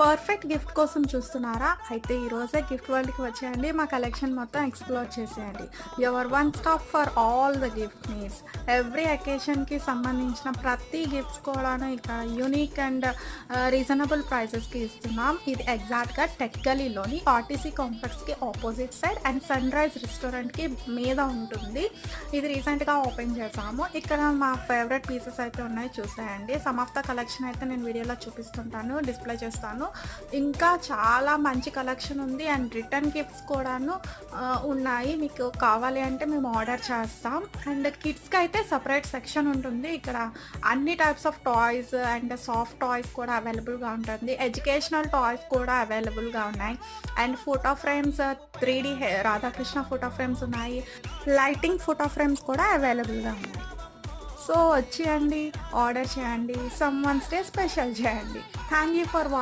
Perfect gift కోసం చూస్తున్నారా? అయితే ఈరోజే గిఫ్ట్ వరల్డ్‌కి వచ్చేయండి. మా కలెక్షన్ మొత్తం ఎక్స్‌ప్లోర్ చేసేయండి. Your one stop for all the gift needs. Every అకేషన్‌కి సంబంధించిన ప్రతి గిఫ్ట్స్ కూడాను ఇక్కడ యూనిక్ అండ్ రీజనబుల్ ప్రైసెస్‌కి ఇస్తున్నాం. ఇది ఎగ్జాక్ట్‌గా టెక్ గలీలోని ఆర్టీసీ కాంప్లెక్స్‌కి opposite side and sunrise రెస్టారెంట్‌కి మీద ఉంటుంది. ఇది రీసెంట్‌గా ఓపెన్ చేశాము. ఇక్కడ మా ఫేవరెట్ పీసెస్ అయితే ఉన్నాయి, చూసేయండి. సమ్ ఆఫ్ ద కలెక్షన్ అయితే నేను వీడియోలో చూపిస్తుంటాను, డిస్ప్లే చేస్తాను. ఇంకా చాలా మంచి కలెక్షన్ ఉంది అండ్ రిటర్న్ గిఫ్ట్స్ కూడాను ఉన్నాయి. మీకు కావాలి అంటే మేము ఆర్డర్ చేస్తాం. అండ్ కిడ్స్కి అయితే సపరేట్ సెక్షన్ ఉంటుంది. ఇక్కడ అన్ని types of toys and soft toys కూడా అవైలబుల్గా ఉంటుంది. ఎడ్యుకేషనల్ టాయ్స్ కూడా అవైలబుల్గా ఉన్నాయి. And photo frames 3D Radhakrishna photo frames ఉన్నాయి. లైటింగ్ ఫోటో ఫ్రేమ్స్ కూడా అవైలబుల్గా ఉన్నాయి. సో వచ్చేయండి, ఆర్డర్ చేయండి, సమ్ వన్స్ డే స్పెషల్ చేయండి. Thank you for watching.